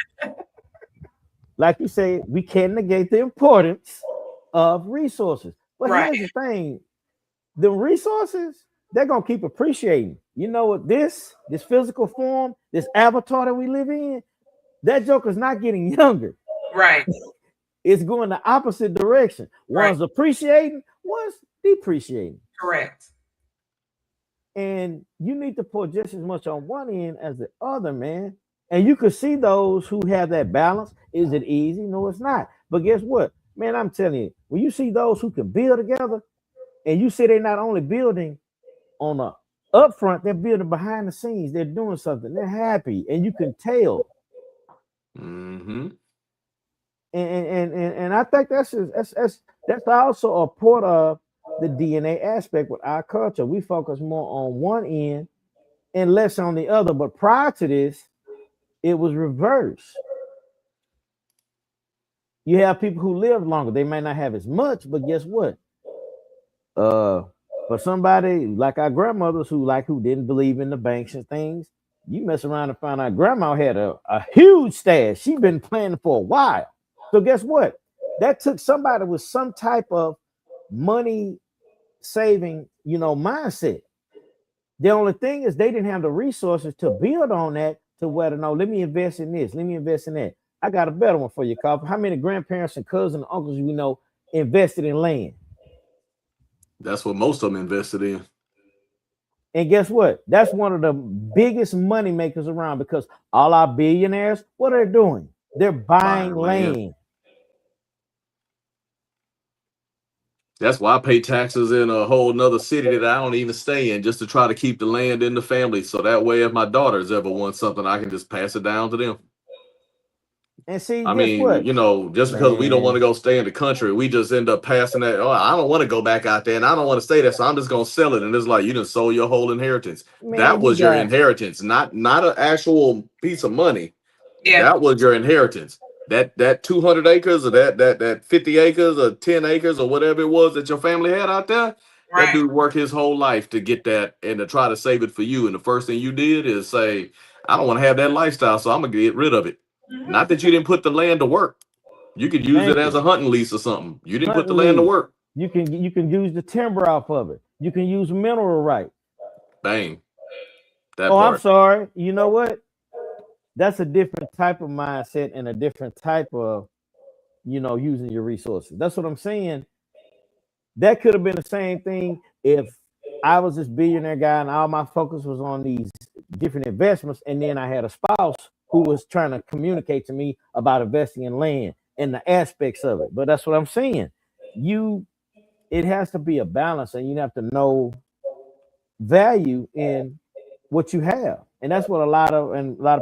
like you say, we can't negate the importance of resources. But Right. here's the thing: the resources, they're gonna keep appreciating. You know what? This physical form, this avatar that we live in, that joker's not getting younger. Right. It's going the opposite direction. One's appreciating, one's depreciating. Correct. And you need to put just as much on one end as the other, man. And you can see those who have that balance. Is it easy? No, it's not. But guess what? Man, I'm telling you, when you see those who can build together, and you see they're not only building on the upfront, they're building behind the scenes. They're doing something. They're happy, and you can tell. Mm-hmm. And I think that's also a part of the DNA aspect with our culture. We focus more on one end and less on the other. But prior to this, it was reversed. You have people who live longer. They may not have as much, but guess what? For somebody like our grandmothers who didn't believe in the banks and things, you mess around and find out grandma had a huge stash. She's been planning for a while. So guess what? That took somebody with some type of money saving, mindset. The only thing is they didn't have the resources to build on that to where to know, let me invest in this, let me invest in that. I got a better one for you, Koffe. How many grandparents and cousins and uncles you know invested in land? That's what most of them invested in. And guess what? That's one of the biggest money makers around because all our billionaires, what are they doing? They're buying land. That's why I pay taxes in a whole nother city that I don't even stay in, just to try to keep the land in the family. So that way, if my daughters ever want something, I can just pass it down to them. And see, I guess mean, what? just because we don't want Man, to go stay in the country, we just end up passing that. Oh, I don't want to go back out there and I don't want to stay there. So I'm just going to sell it. And it's like, you just sold your whole inheritance. That man, you was your got inheritance, not an actual piece of money. Yeah. That was your inheritance. That 200 acres or that 50 acres or 10 acres or whatever it was that your family had out there, that Right. dude worked his whole life to get that and to try to save it for you. And the first thing you did is say, I don't want to have that lifestyle, so I'm gonna get rid of it. Not that you didn't put the land to work. You could use it thank as you. a hunting lease or something. You didn't put the Hunting land to lease. work. You can use the timber off of it. You can use mineral rights. Bang. That Oh, I'm part. sorry. You know what? That's a different type of mindset and a different type of, using your resources. That's what I'm saying. That could have been the same thing if I was this billionaire guy and all my focus was on these different investments, and then I had a spouse who was trying to communicate to me about investing in land and the aspects of it. But that's what I'm saying. It has to be a balance, and you have to know value in what you have. And that's what a lot of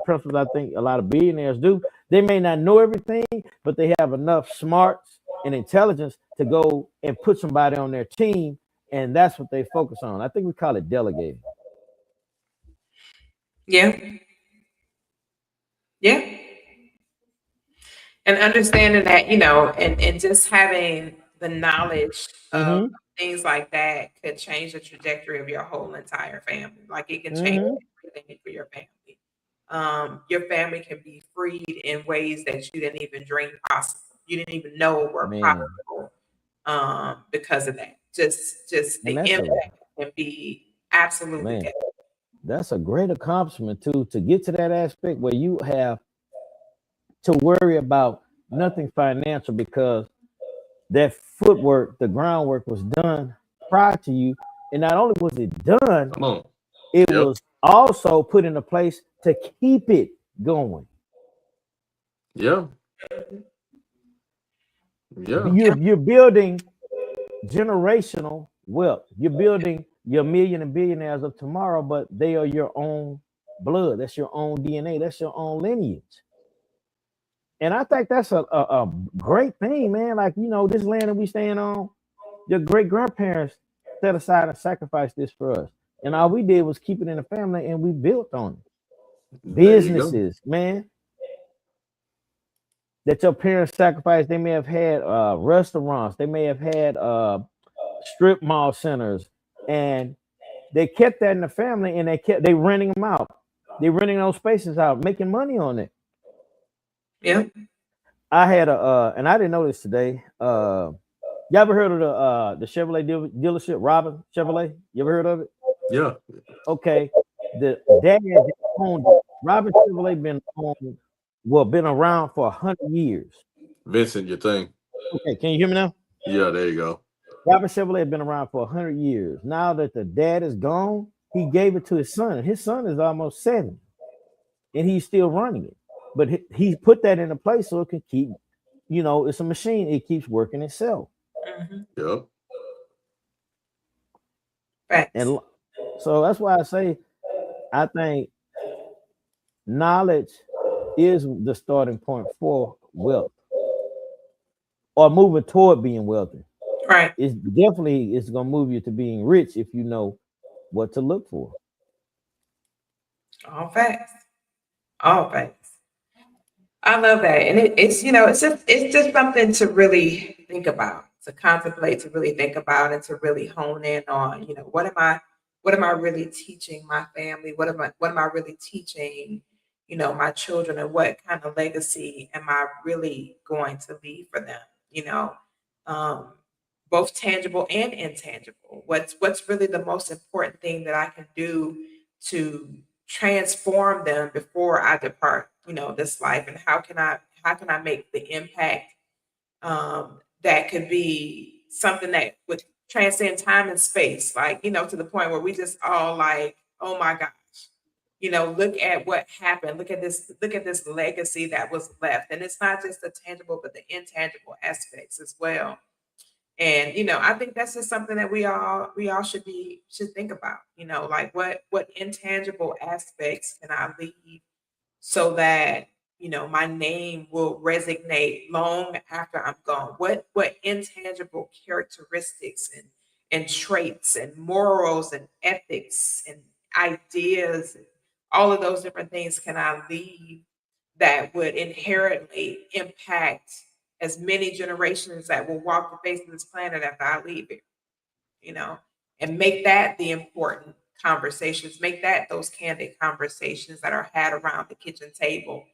principals, I think a lot of billionaires do. They may not know everything, but they have enough smarts and intelligence to go and put somebody on their team, and that's what they focus on. I think we call it delegating. Yeah. Yeah. And understanding that, and just having the knowledge of Mm-hmm. things like that could change the trajectory of your whole entire family. Like it can change Mm-hmm. everything for your family. Your family can be freed in ways that you didn't even dream possible. You didn't even know were Man, possible because of that. Just and the impact can be absolutely man, devastating. that's a great accomplishment too, to get to that aspect where you have to worry about nothing financial because that footwork, the groundwork was done prior to you. And not only was it done, Come on. it Yep. was also put in a place to keep it going. Yeah. Yeah. You're building generational wealth. You're building your million and billionaires of tomorrow, but they are your own blood. That's your own DNA. That's your own lineage. And I think that's a great thing, man. Like, this land that we stand on, your great grandparents set aside and sacrificed this for us. And all we did was keep it in the family and we built on it. There you go. Businesses, man, that your parents sacrificed. They may have had restaurants, they may have had strip mall centers, and they kept that in the family and they renting them out. They renting those spaces out, making money on it. Yeah. I had and I didn't know this today. You ever heard of the Chevrolet dealership, Robin Chevrolet? You ever heard of it? Yeah. Okay, the dad that owned it. Robin Chevrolet been around for 100 years. Vincent, your thing. Okay, can you hear me now? Yeah, there you go. Robin Chevrolet has been around for 100 years. Now that the dad is gone, he gave it to his son. His son is almost 7, and he's still running it. But he put that into place so it can keep. It's a machine. It keeps working itself. Hmm. Yep. Facts. And so that's why I say I think knowledge is the starting point for wealth or moving toward being wealthy. Right. It's gonna move you to being rich if you know what to look for. All facts. All facts. I love that, and it's just something to really think about, to contemplate, to really think about, and to really hone in on. What am I really teaching my family? What am I really teaching? My children, and what kind of legacy am I really going to leave for them? You know, um, both tangible and intangible. What's really the most important thing that I can do to transform them before I depart, this life, and how can I make the impact that could be something that would transcend time and space, like, to the point where we just all like, oh my gosh, look at what happened, look at this legacy that was left. And it's not just the tangible but the intangible aspects as well. And I think that's just something that we all should think about, like what intangible aspects can I leave so that my name will resonate long after I'm gone. What intangible characteristics and traits and morals and ethics and ideas and all of those different things can I leave that would inherently impact as many generations that will walk the face of this planet after I leave it, you know, and make that the important conversations, make that those candid conversations that are had around the kitchen table,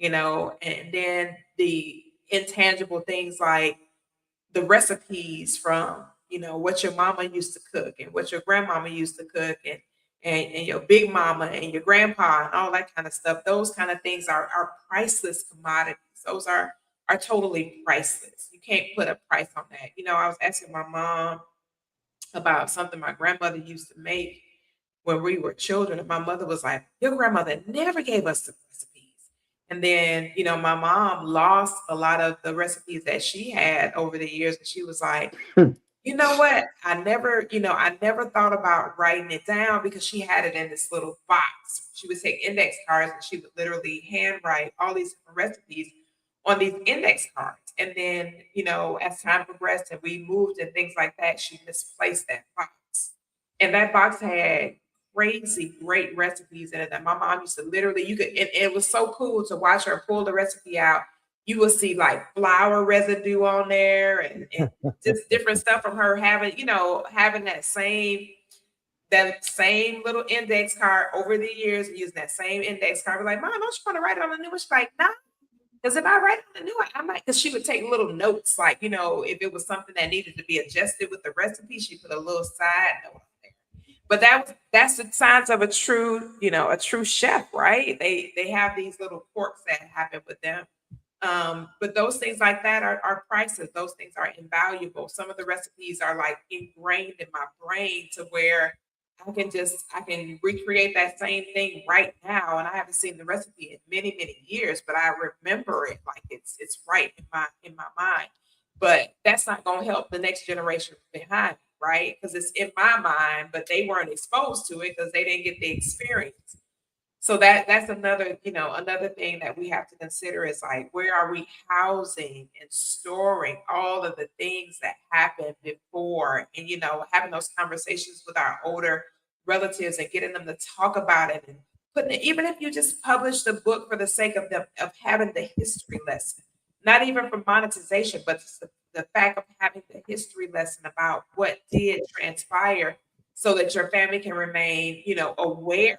and then the intangible things like the recipes from, what your mama used to cook and what your grandmama used to cook, and your big mama and your grandpa and all that kind of stuff. Those kind of things are priceless commodities. Those are totally priceless. You can't put a price on that. I was asking my mom about something my grandmother used to make when we were children. And my mother was like, your grandmother never gave us the recipes. And then, my mom lost a lot of the recipes that she had over the years. And she was like, You know what? I never thought about writing it down because she had it in this little box. She would take index cards and she would literally handwrite all these different recipes on these index cards. And then, as time progressed and we moved and things like that, she misplaced that box. And that box had crazy great recipes in it that my mom used to literally, and it was so cool to watch her pull the recipe out. You will see like flour residue on there and just different stuff from her having that same little index card over the years, using that same index card. We're like, Mom, don't you want to write it on the new one? She's like, no, because if I write on the new one, I might, because she would take little notes, like, if it was something that needed to be adjusted with the recipe, she put a little side note on there. But that's the signs of a true chef, right? They have these little quirks that happen with them. But those things like that are priceless. Those things are invaluable. Some of the recipes are like ingrained in my brain to where I can recreate that same thing right now. And I haven't seen the recipe in many, many years, but I remember it like it's right in my mind. But that's not gonna help the next generation behind me, right? Because it's in my mind, but they weren't exposed to it because they didn't get the experience. So that's another thing that we have to consider is like, where are we housing and storing all of the things that happened before, and having those conversations with our older relatives and getting them to talk about it, and putting it, even if you just publish the book for the sake of having the history lesson, not even for monetization, but just the fact of having the history lesson about what did transpire, so that your family can remain aware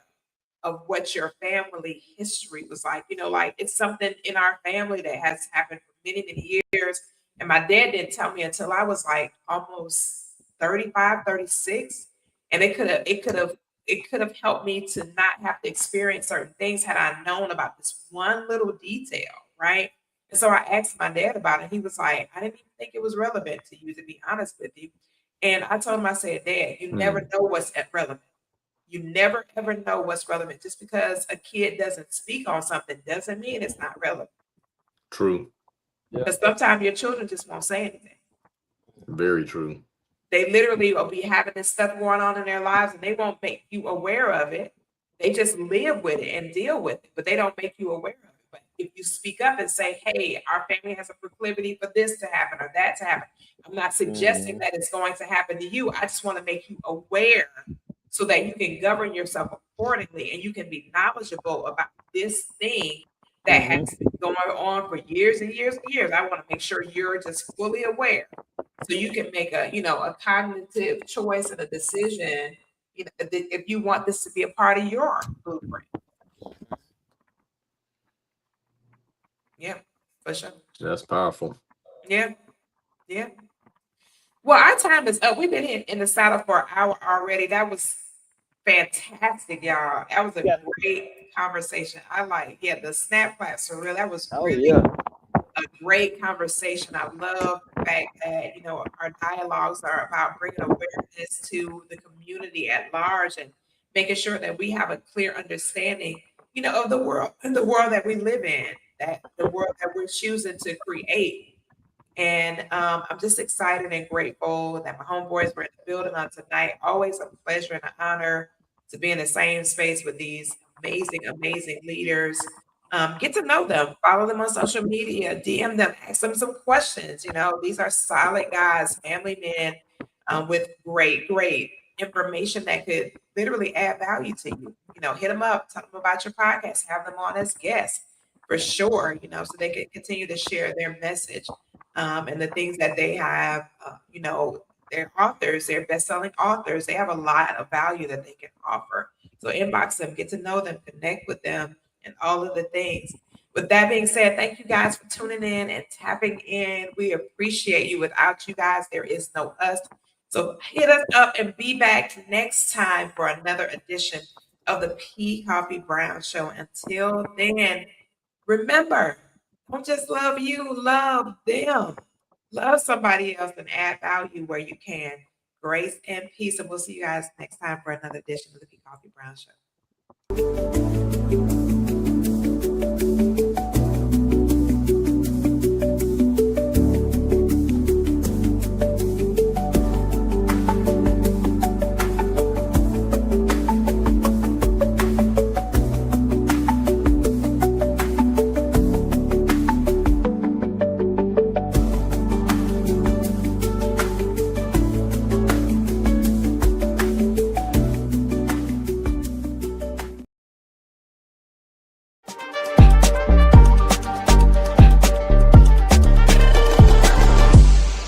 of what your family history was like. Like, it's something in our family that has happened for many, many years. And my dad didn't tell me until I was like almost 35, 36. And it could have helped me to not have to experience certain things had I known about this one little detail, right? And so I asked my dad about it. He was like, I didn't even think it was relevant to you, to be honest with you. And I told him, I said, Dad, you never know what's relevant. You never ever know what's relevant. Just because a kid doesn't speak on something doesn't mean it's not relevant. True. Yeah. Because sometimes your children just won't say anything. Very true. They literally will be having this stuff going on in their lives and they won't make you aware of it. They just live with it and deal with it, but they don't make you aware of it. But if you speak up and say, hey, our family has a proclivity for this to happen or that to happen, I'm not suggesting that it's going to happen to you. I just want to make you aware so that you can govern yourself accordingly and you can be knowledgeable about this thing that has been going on for years and years and years. I want to make sure you're just fully aware so you can make a cognitive choice and a decision, if you want this to be a part of your blueprint. Yeah, for sure. That's powerful. Yeah, yeah. Well, our time is up. We've been in the saddle for an hour already. That was fantastic, y'all. That was a great conversation. The snap claps for real. That was really a great conversation. I love the fact that, our dialogues are about bringing awareness to the community at large and making sure that we have a clear understanding, of the world and the world that we live in, that the world that we're choosing to create. And I'm just excited and grateful that my homeboys were in the building on tonight. Always a pleasure and an honor to be in the same space with these amazing, amazing leaders. Get to know them, follow them on social media, DM them, ask them some questions. These are solid guys, family men, with great, great information that could literally add value to you. Hit them up, tell them about your podcast, have them on as guests for sure, so they can continue to share their message. And the things that they have, they're authors, they're best-selling authors. They have a lot of value that they can offer. So inbox them, get to know them, connect with them, and all of the things. With that being said, thank you guys for tuning in and tapping in. We appreciate you. Without you guys, there is no us. So hit us up and be back next time for another edition of the P. Koffe Brown Show. Until then, remember, don't just love you, love them. Love somebody else and add value where you can. Grace and peace. And we'll see you guys next time for another edition of the P. Koffe Brown Show.